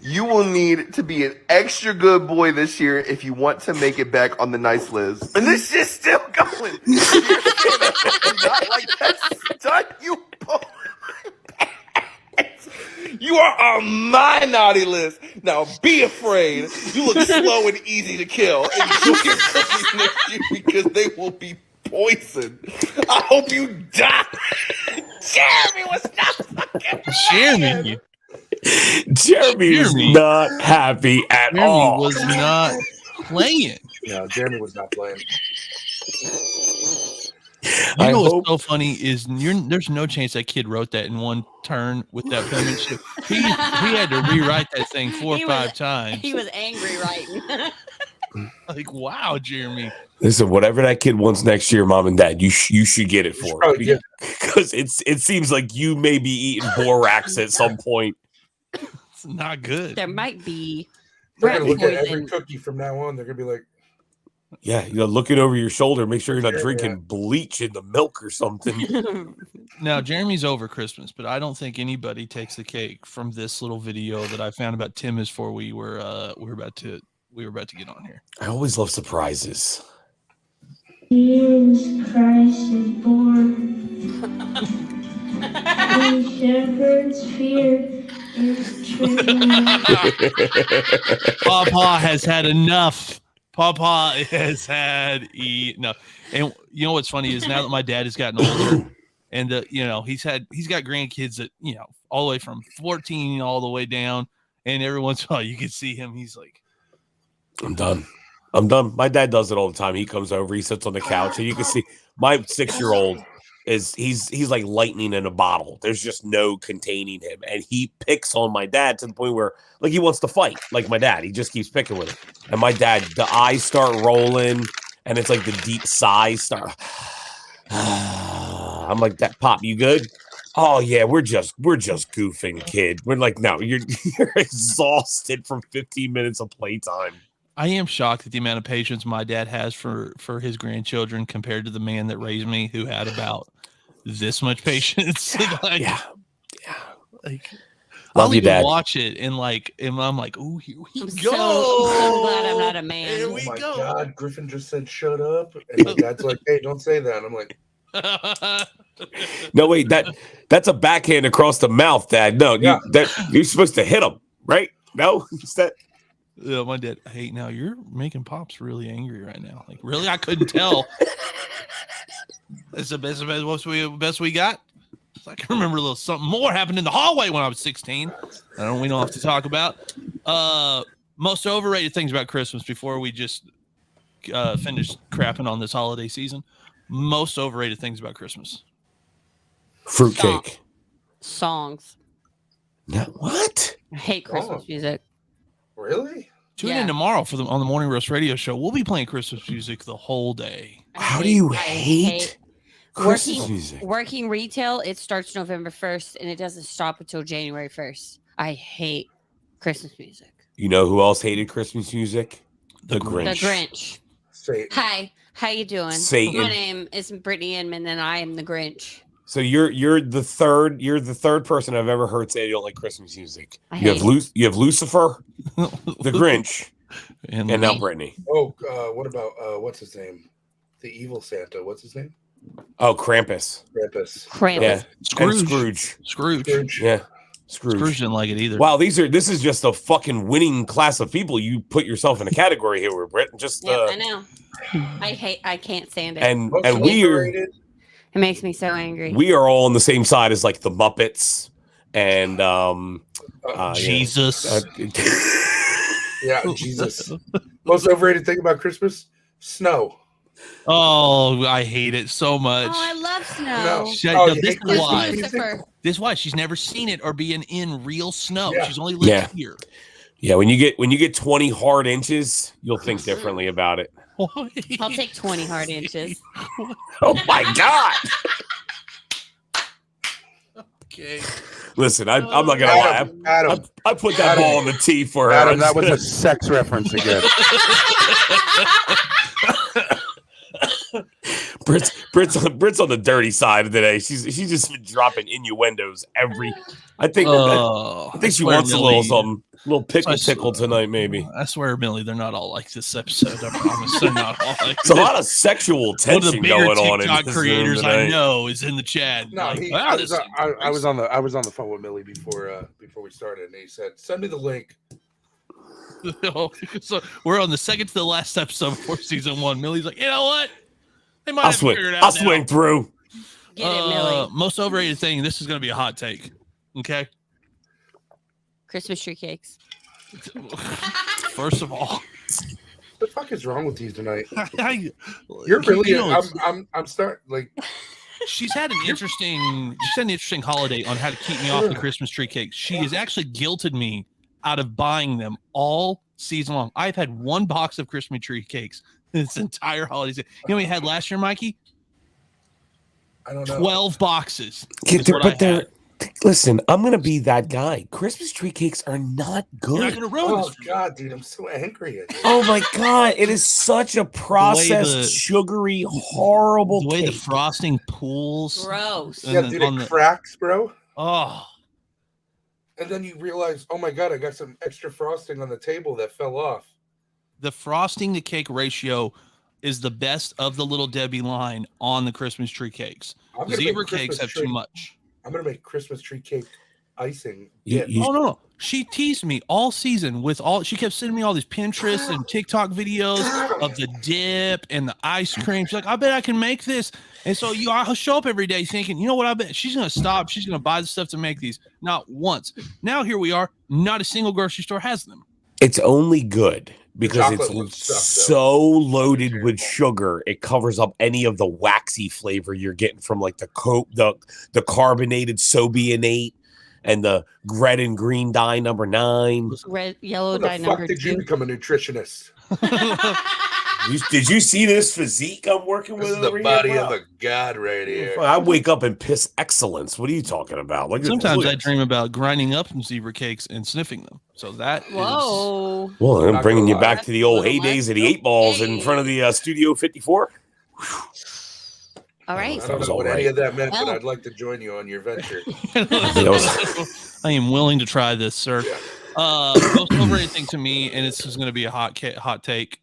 G: You will need to be an extra good boy this year if you want to make it back on the nice list. And this shit's still going. Not like that's done, you boy. You are on my naughty list. Now be afraid. You look slow and easy to kill. Enjoy your cookies next year because they will be poison. I hope you die. Jeremy was not fucking
A: Jeremy.
D: Jeremy is not happy at all.
A: Was not playing.
B: Yeah, Jeremy was not playing.
A: You
D: I
A: know what's
D: hope
A: so funny is there's no chance that kid wrote that in one turn with that penmanship. He had to rewrite that thing 4 or 5 times.
C: He was angry writing.
A: Like, wow, Jeremy.
D: listen. Whatever that kid wants next year, mom and dad, you should get it
B: You should
D: for
B: probably
D: him
B: get
D: because it seems like you may be eating borax at some point.
A: It's not good.
C: There might be
B: They're
C: rat
B: gonna look at every
C: poison.
B: cookie from now on. They're gonna be like,
D: Yeah, looking over your shoulder, make sure you're not
B: Yeah.
D: drinking bleach in the milk or something.
A: Now, Jeremy's over Christmas, but I don't think anybody takes the cake from this little video that I found about Tim is for we were about to get on here.
D: I always love surprises.
H: Jesus Christ is born. The shepherds feared his trembling.
A: Papa has had enough. Papa has had enough. And you know what's funny is now that my dad has gotten older, and he's got grandkids that all the way from 14 all the way down, and every once in a while you can see him. He's like,
D: I'm done. My dad does it all the time. He comes over, he sits on the couch, and you can see my 6-year-old he's like lightning in a bottle. There's just no containing him, and he picks on my dad to the point where like he wants to fight. Like my dad, he just keeps picking with him. And my dad, the eyes start rolling, and it's like the deep sighs start. I'm like, that Pop, you good? Oh yeah, we're just goofing, kid. We're like, no, you're exhausted from 15 minutes of playtime.
A: I am shocked at the amount of patience my dad has for his grandchildren compared to the man that raised me, who had about this much patience. Like,
D: Love
A: I'll
D: you,
A: even
D: Dad.
A: watch it and I'm like, oh, here we
C: I'm
A: go.
C: so glad I'm not a man.
A: Here
B: oh
A: we
B: my
A: go.
B: God, Griffin just said shut up. And my dad's like, hey, don't say that. I'm like,
D: No, wait, that's a backhand across the mouth, Dad. No,
B: Yeah.
D: you're supposed to hit him, right? No, is that
A: Yeah, my dad. Hey, now you're making Pops really angry right now. Like, really? I couldn't tell. That's the best we got. I can remember a little something more happened in the hallway when I was 16. We don't have to talk about. Most overrated things about Christmas before we just finish crapping on this holiday season. Most overrated things about Christmas.
D: fruitcake?
C: Songs.
D: No, what?
C: I hate Christmas music.
B: really?
A: Tune in tomorrow on the Morning Roast Radio Show. We'll be playing Christmas music the whole day.
D: How do you hate Christmas music?
C: Working retail, it starts November 1st and it doesn't stop until January 1st. I hate Christmas music.
D: You know who else hated Christmas music? The
C: The
D: Grinch.
C: Grinch.
B: Say
C: Hi, how you doing?
D: Satan.
C: My name is Brittany Inman and I am the Grinch.
D: So you're the third person I've ever heard say they don't like Christmas music.
C: I
D: You
C: hate
D: have Lucifer, the Grinch, and now Brittany.
B: Oh, what about what's his name? The evil Santa. What's his name?
D: Oh, Krampus.
B: Krampus.
C: Krampus.
D: Yeah,
A: Scrooge.
D: and Scrooge.
B: Scrooge.
D: Yeah, Scrooge.
A: Scrooge didn't like it either.
D: Wow, this is just a fucking winning class of people. You put yourself in a category here, Britt. Just
C: Yeah, I know. I can't stand it.
D: and
B: Most
D: we are
B: overrated.
C: It makes me so angry.
D: we are all on the same side as like the Muppets and
A: Jesus.
B: Yeah, Jesus. Most overrated thing about Christmas? Snow.
A: Oh, I hate it so much.
C: Oh, I love snow.
B: No.
A: Shut-
B: Oh,
A: no,
B: you
A: this
B: hate
A: is
C: It's
A: why.
C: Lucifer.
A: This is why she's never seen it or being in real snow.
B: Yeah.
A: She's only lived
D: Yeah.
A: here.
D: Yeah, when you get 20 hard inches, you'll think differently about it.
C: I'll take 20 hard inches.
D: Oh my god!
A: Okay.
D: Listen, I'm not gonna lie.
B: Adam,
D: I put that
B: Adam.
D: ball on the tee for her.
B: Adam, that was a sex reference again.
D: Britt's on the dirty side of today. She's just been dropping innuendos every. I think she
A: swear,
D: wants a
A: Millie,
D: little something, a little pickle
A: I swear-
D: tickle tonight, maybe.
A: I swear, Millie, they're not all like this episode. I promise, they're not all like.
D: It's a lot of sexual
A: One of the
D: tension
A: bigger
D: going on in
A: TikTok
D: this room
A: creators I
D: tonight.
A: know is in the chat.
B: No,
A: Like,
B: he,
A: wow,
B: I,
A: this
B: was,
A: is
B: I was on the phone with Millie before we started, and he said, "Send me the link."
A: So we're on the second to the last episode before season 1. Millie's like, you know what? They might
D: I'll
A: have
D: swing.
A: figured it out
D: I'll
A: now.
D: swing through.
C: Get it, Millie.
A: Most overrated thing. This is going to be a hot take. Okay.
C: Christmas tree cakes.
A: First of all,
B: the fuck is wrong with you tonight?
A: I-
B: You're really.
A: you know, it's-
B: I'm starting like.
A: she's had an interesting holiday on how to keep me off the Christmas tree cake. She has actually guilted me out of buying them all season long. I've had one box of Christmas tree cakes this entire holiday season. You know what we had last year, Mikey?
B: I don't know.
A: 12 boxes.
D: Yeah,
A: is what I had.
D: Listen, I'm gonna be that guy. Christmas tree cakes are not
A: You're not
D: good.
A: gonna ruin
B: Oh
A: this for me.
B: God, dude, I'm so angry at you.
D: Oh my god, it is such a processed,
A: the-
D: sugary, horrible
A: The way the
D: cake.
A: frosting pools.
C: Gross.
A: And
B: Yeah,
A: then
B: dude,
A: on
B: it
A: the-
B: cracks, bro.
A: Oh,
B: And then you realize, oh my God, I got some extra frosting on the table that fell off.
A: the frosting to cake ratio is the best of the Little Debbie line on the Christmas tree cakes.
B: I'm gonna
A: Zebra
B: make
A: cakes
B: Christmas
A: have
B: tree.
A: too much.
B: I'm gonna make Christmas tree cake icing.
D: You-
B: dip.
D: you-
A: Oh no, she teased me all season with all. She kept sending me all these Pinterest and TikTok videos of the dip and the ice cream. She's like, "I bet I can make this." And so I'll show up every day thinking, you know what? I bet she's gonna stop. She's gonna buy the stuff to make these. Not once. Now here we are. Not a single grocery store has them.
D: It's only good because
B: chocolate ones
D: it's
B: suck, though.
D: so loaded with sugar. It covers up any of the waxy flavor you're getting from like the carbonated Sobianate and the red and green dye number 9.
C: Red, yellow
B: When
C: dye
B: the fuck
C: number
B: did you
C: 2.
B: become a nutritionist?
D: Did you see this physique I'm working
B: This
D: with?
B: is the
D: over
B: body
D: here,
B: of
D: bro?
B: a god right here.
D: I wake up and piss excellence. What are you talking about? Look at
A: Sometimes
D: this.
A: I dream about grinding up some zebra cakes and sniffing them. So that is
C: Whoa.
D: Well, I'm
B: Not
D: bringing
B: gonna
D: you
B: lie.
D: back to the old
C: Little
D: heydays of the
C: less.
D: 8 balls in front of the Studio 54.
C: All right.
B: I
D: That
B: don't
D: was
B: know
D: all
B: what any
D: right.
B: of that meant, but
C: Well.
B: I'd like to join you on your venture.
A: I am willing to try this, sir. Most overrated thing to me, and this is going to be a hot take.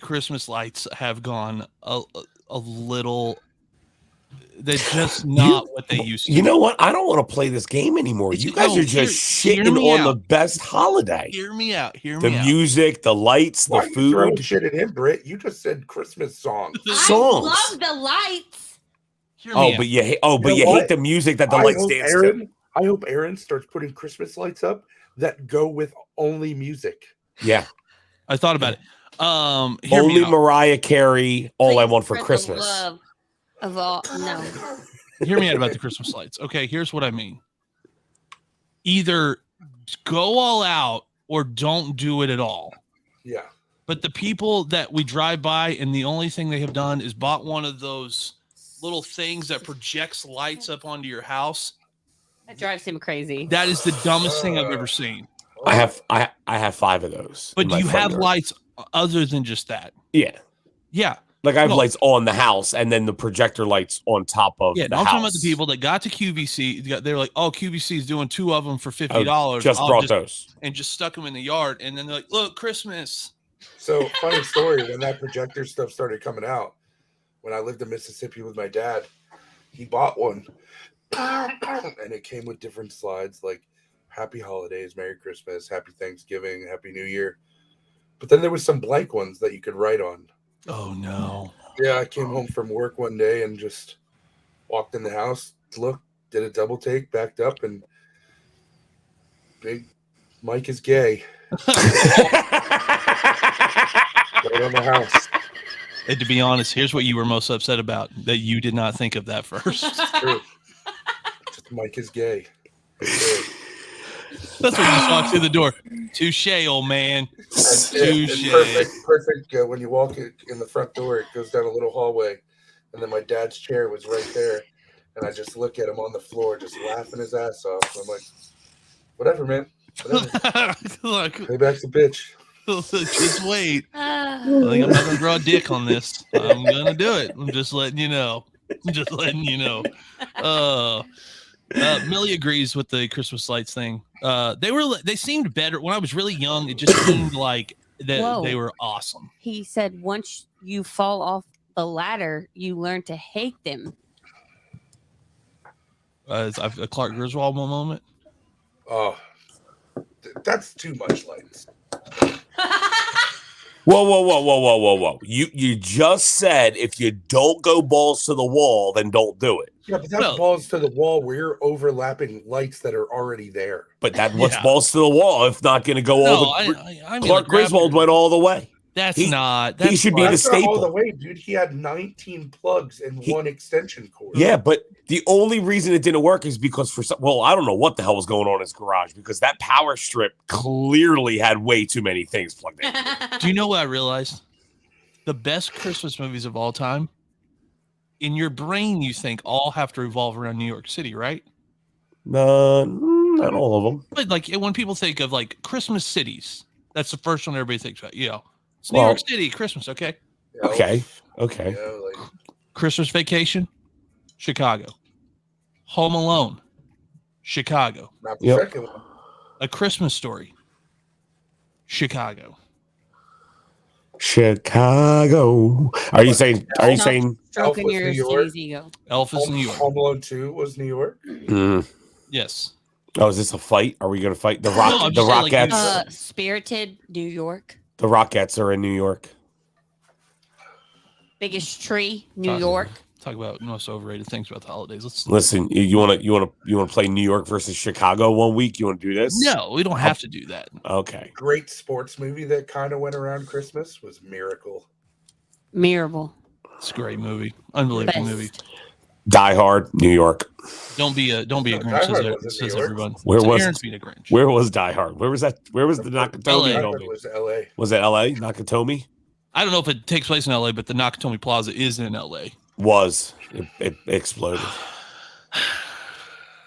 A: Christmas lights have gone a little. They're just not what they used to.
D: You know what? I don't want to play this game anymore.
A: It's-
D: You guys
A: no,
D: are just
A: hear
D: shitting
A: me
D: on
A: out.
D: the best holiday.
A: Hear me out. Hear
D: The
A: me out.
D: music, the lights,
B: Why
D: the
B: are you throwing
D: food.
B: shit at him, Britt? You just said Christmas songs.
D: Songs.
C: I love the lights.
A: Hear me
D: Oh,
A: out.
D: but you hate
B: know
D: hate
B: what?
D: the music that the
B: I
D: lights
B: hope
D: dance
B: Aaron, I hope Aaron starts putting Christmas lights up that go with only music.
D: to. Yeah.
A: I thought about it. Hear me
D: Only
A: out.
D: Mariah Carey, All I
C: Please,
D: Want for
C: the
D: Christmas.
C: love of all. No.
A: Hear me out about the Christmas lights. Okay, here's what I mean. Either go all out or don't do it at all.
B: Yeah.
A: But the people that we drive by and the only thing they have done is bought one of those little things that projects lights up onto your house.
C: That drives him crazy.
A: That is the dumbest thing I've ever seen.
D: I have 5 of those.
A: But
D: in
A: do
D: my
A: you
D: front
A: have
D: yard.
A: lights other than just that?
D: Yeah.
A: Yeah.
D: Like I have
A: No.
D: lights on the house and then the projector lights on top of
A: Yeah,
D: the
A: I'm
D: house.
A: talking about the people that got to QVC. They're like, "Oh, QVC is doing 2 of them for $50."
D: Just
A: I'll
D: brought those.
A: and just stuck them in the yard. And then they're like, "Look, Christmas."
B: So funny story, when that projector stuff started coming out, when I lived in Mississippi with my dad, he bought one. And it came with different slides like Happy Holidays, Merry Christmas, Happy Thanksgiving, Happy New Year. But then there was some blank ones that you could write on.
A: Oh no!
B: Yeah, I came home from work one day and just walked in the house, looked, did a double take, backed up, and big Mike is gay right on the house.
A: And to be honest, here's what you were most upset about: that you did not think of that first.
B: True. Just Mike is gay.
A: That's when you just walk through the door. Touche, old man.
B: It's
A: Touche.
B: perfect. When you walk in the front door, it goes down a little hallway, and then my dad's chair was right there, and I just look at him on the floor, just laughing his ass off. I'm like, whatever, man. Whatever.
A: Look,
B: Payback's a bitch.
A: just wait. I think I'm not gonna draw a dick on this. I'm gonna do it. I'm just letting you know. Just letting you know. Millie agrees with the Christmas lights thing. They seemed better when I was really young. It just seemed like that
C: Whoa.
A: they were awesome.
C: He said once you fall off the ladder, you learn to hate them.
A: A Clark Griswold moment.
B: Oh, that's too much lights.
D: Whoa. You just said if you don't go balls to the wall, then don't do it.
B: Yeah, but that's
A: Well-
B: balls to the wall where you're overlapping lights that are already there.
D: But that what's
A: Yeah.
D: balls to the wall if not going to go
A: No,
D: all the.
A: I mean,
D: Clark
A: like, grab
D: Griswold
A: your-
D: went all the way.
A: That's
D: He-
A: not.
D: he
A: That's
D: should be
A: like-
D: the
B: That's not all
D: staple.
B: the way, dude. He had 19 plugs and one extension cord.
D: Yeah, but the only reason it didn't work is because I don't know what the hell was going on in his garage because that power strip clearly had way too many things plugged in.
A: Do you know what I realized? The best Christmas movies of all time. In your brain, you think all have to revolve around New York City, right?
D: Not all of them.
A: But like when people think of like Christmas cities, that's the first one everybody thinks about. You know, it's New
D: Well-
A: York City, Christmas, okay?
D: Okay.
B: You know, like,
A: Christmas Vacation, Chicago. Home Alone, Chicago.
B: not the
D: Yep.
B: second one.
A: A Christmas Story, Chicago.
D: Chicago. Are you saying? Are you
C: No.
D: saying?
C: Stroking
B: Elf was
C: your
B: New York.
C: city's ego.
A: Elf is New York.
B: Home Alone 2 was New York.
A: Yes.
D: Oh, is this a fight? Are we going to fight the
A: No,
D: Rock?
A: I'm
D: the
A: just saying, like,
D: Rockettes.
C: Spirited, New York.
D: The Rockettes are in New York.
C: Biggest tree, New
A: Talk-
C: York.
A: Talk about most overrated things about the holidays. Let's
D: Listen, you want to play New York versus Chicago one week? You want to do this?
A: No, we don't have to do that.
D: Okay.
B: Great sports movie that kind of went around Christmas was Miracle.
C: Mirable.
A: It's a great movie. Unbelievable
C: Best.
A: movie.
D: Die Hard, New York.
A: Don't be a
B: No,
A: Grinch,
B: Die Hard
A: says,
B: wasn't New
A: says
B: York.
A: everyone.
D: Where was-
A: Aaron's being a Grinch?
D: Where was Die Hard? Where was that? Where was the
A: LA.
D: Nakatomi?
B: Die
D: building?
B: Hard was L.A.
D: Was it L.A. Nakatomi?
A: I don't know if it takes place in LA, but the Nakatomi Plaza is in LA.
D: Was it exploded?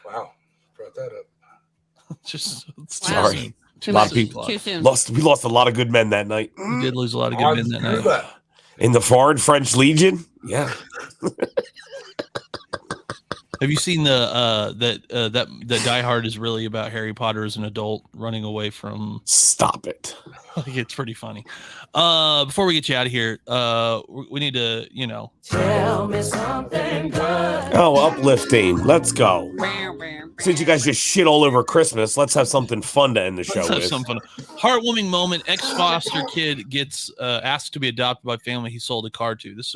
B: Wow, brought that up.
A: Just it's
C: Wow.
D: Sorry.
A: Too
C: Too
D: A lot
C: much.
D: of people
C: Too soon.
D: We lost a lot of good men that night.
A: We did lose a lot of good
B: On
A: men that night.
B: Cuba.
D: In the Foreign French Legion? Yeah.
A: Have you seen that Die Hard is really about Harry Potter as an adult running away from?
D: Stop it.
A: It's pretty funny. Before we get you out of here, we need to,
D: Oh, uplifting. Let's go. Since you guys just shit all over Christmas, let's have something fun to end the show
A: let's have
D: with.
A: some fun. Heartwarming moment. Ex-foster kid gets asked to be adopted by family he sold a car to. This is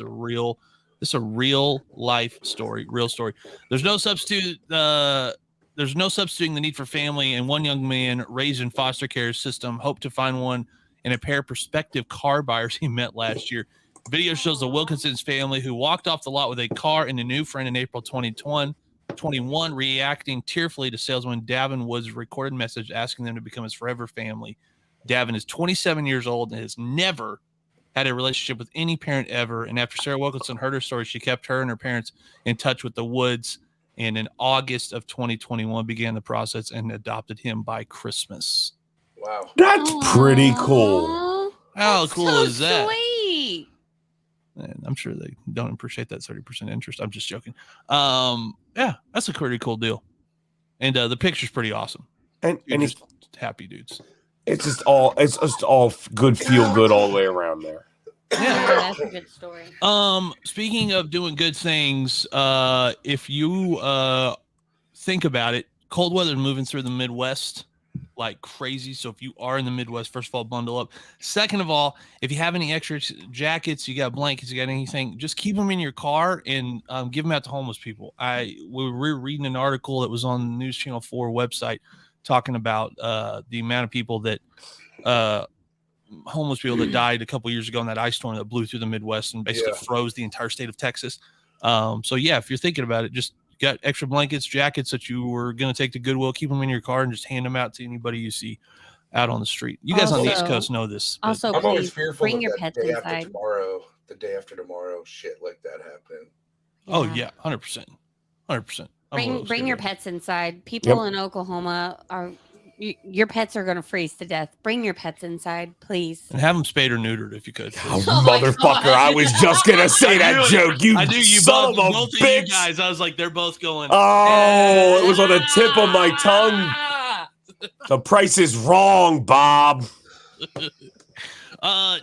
A: a real life story. Real story. There's no substitute. There's no substituting the need for family, and one young man raised in foster care system hoped to find one in a pair of prospective car buyers he met last year. Video shows the Wilkinson's family who walked off the lot with a car and a new friend in April 2021, reacting tearfully to salesman Davin Woods' recorded message asking them to become his forever family. Davin is 27 years old and has never had a relationship with any parent ever. And after Sarah Wilkinson heard her story, she kept her and her parents in touch with the Woods. And in August of 2021, began the process and adopted him by Christmas.
B: Wow.
D: That's pretty cool.
C: Aw,
A: How
C: that's
A: cool
C: so
A: is that?
C: Sweet.
A: And I'm sure they don't appreciate that 30% interest. I'm just joking. Yeah, that's a pretty cool deal. And the picture's pretty awesome.
D: And
A: You're just happy dudes.
D: it's just all good, feel good all the way around there.
C: Yeah, that's a good story.
A: Speaking of doing good things, if you think about it, cold weather moving through the Midwest like crazy. So if you are in the Midwest, first of all, bundle up. Second of all, if you have any extra jackets, you got blankets, you got anything, just keep them in your car and give them out to homeless people. We were reading an article that was on the News Channel 4 website talking about the amount of people that homeless people that died a couple years ago in that ice storm that blew through the Midwest and basically froze the entire state of Texas. So yeah, if you're thinking about it, just got extra blankets, jackets that you were going to take to Goodwill, keep them in your car and just hand them out to anybody you see out on the street. You guys on the East
C: Also-
A: Coast know this. but-
C: Also,
B: I'm always
C: please
B: fearful
C: bring
B: of
C: your
B: that
C: pets
B: day
C: inside.
B: after tomorrow, the day after tomorrow, shit like that happening.
A: Oh yeah, 100%, 100%.
C: Bring your pets inside. People in Oklahoma are your pets are going to freeze to death. Bring your pets inside, please.
A: and have them spayed or neutered if you could.
D: Oh,
C: Oh my
D: motherfucker!
C: God.
D: I was just gonna say that joke. You,
A: I knew you
D: son
A: both,
D: of a
A: both of
D: bitch.
A: you guys. I was like, they're both going.
D: Oh, it was on the tip of my tongue.
A: Ah!
D: The price is wrong, Bob.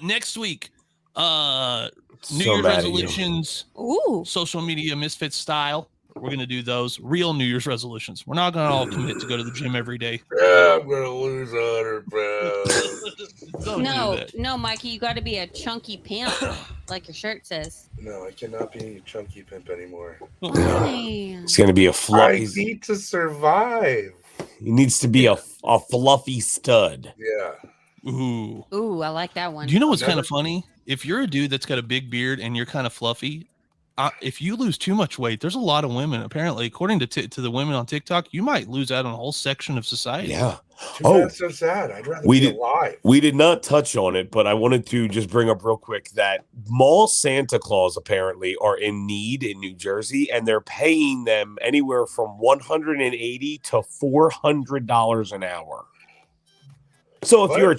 A: Next week, New
D: So
A: Year's
D: mad at you.
A: resolutions,
C: Ooh.
A: social media misfits style. We're gonna do those real New Year's resolutions. We're not gonna all commit to go to the gym every day.
B: Yeah, I'm gonna lose 100 pounds.
A: Don't do
C: No,
A: that.
C: no, Mikey, you got to be a chunky panther. like your shirt says.
B: No, I cannot be chunky pimp anymore.
C: Why?
D: It's gonna be a
B: I
D: fluffy.
B: need to survive.
D: He needs to be a fluffy stud.
B: Yeah.
A: Ooh.
C: Ooh, I like that one.
A: Do you know what's
B: Never-
A: kind of funny? If you're a dude that's got a big beard and you're kind of fluffy, if you lose too much weight, there's a lot of women. Apparently, according to the women on TikTok, you might lose out on a whole section of society.
D: Yeah.
B: Too bad, so sad. I'd rather
D: we
B: be
D: did-
B: alive.
D: We did not touch on it, but I wanted to just bring up real quick that mall Santa Claus apparently are in need in New Jersey, and they're paying them anywhere from $180 to $400 an hour. So if you're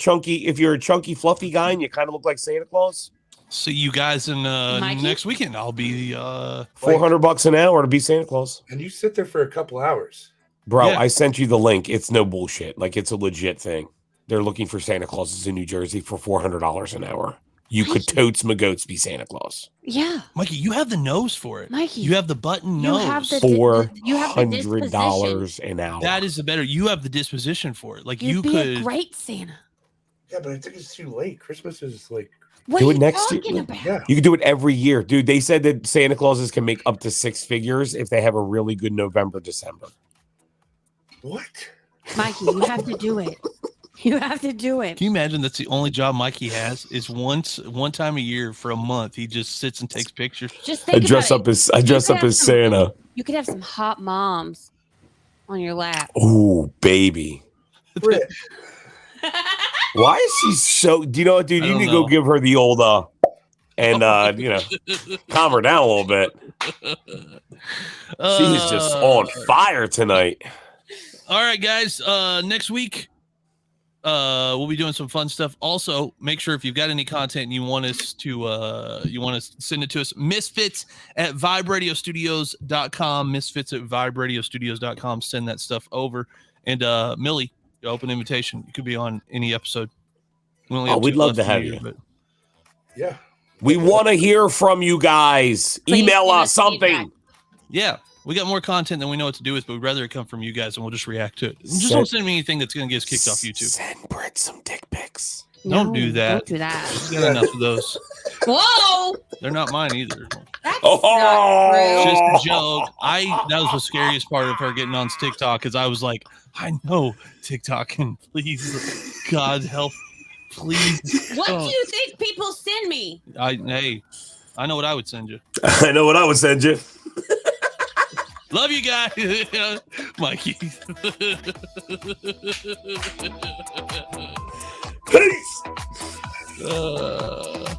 D: a chunky, fluffy guy and you kind of look like Santa Claus,
A: See you guys in
C: Mikey?
A: next weekend. I'll be
D: $400 an hour to be Santa Claus.
B: And you sit there for a couple hours.
D: Bro,
A: Yeah.
D: I sent you the link. It's no bullshit. Like, it's a legit thing. They're looking for Santa Clauses in New Jersey for $400 an hour. You could totes my goats be Santa Claus.
C: Yeah,
A: Mikey. You have the nose for it.
C: Mikey.
A: You have the button
C: You
A: nose.
C: have the
D: $400 an hour.
A: That is the better. You have the disposition for it. Like
C: You'd
A: you
C: be
A: could.
C: a great Santa.
B: Yeah, but I think it's too late. Christmas is like,
C: What
D: Do
C: are
D: it
C: you
D: next year.
C: talking about?
B: yeah.
D: You can do it every year, dude. They said that Santa Clauses can make up to 6 figures if they have a really good November, December.
B: What?
C: Mikey, you have to do it. You have to do it.
A: Can you imagine that's the only job Mikey has is one time a year for a month he just sits and takes pictures.
C: Just
D: I
C: think
D: dress
C: about
D: up as Santa.
C: You could have some hot moms on your lap.
D: Ooh, baby.
B: Brit,
D: Why is she so? Do you know what, dude?
A: I
D: You
A: don't
D: need to go
A: know.
D: give her the old and calm her down a little bit. She is just on fire tonight.
A: All right, guys. Next week, we'll be doing some fun stuff. Also, make sure if you've got any content and you want us to send it to us, Misfits at viberadiostudios.com. Misfits at viberadiostudios.com. Send that stuff over. And Millie, open invitation. You could be on any episode. We only have
D: We'd
A: two
D: love
A: left
D: to
A: for
D: have
A: you,
D: you.
A: but
B: yeah.
D: We want to hear from you guys.
C: Please
D: Email
C: give
D: us
C: us
D: something.
C: feedback.
A: yeah, we got more content than we know what to do with, but we'd rather it come from you guys and we'll just react to it. Just
D: Send-
A: don't send me anything that's going to get us kicked off YouTube.
D: Send Brett some dick pics.
A: Don't do that.
C: Don't do that.
A: We got enough of those.
C: Whoa!
A: They're not mine either.
C: That's
D: Oh!
C: not
A: It's
C: true.
A: just a joke. That was the scariest part of her getting on TikTok because I was like, I know TikTok and please, God help, please.
C: What
A: don't.
C: do you think people send me?
A: Hey, I know what I would send you.
D: I know what I would send you.
A: Love you guys, Mikey.
D: Peace.
A: Uh,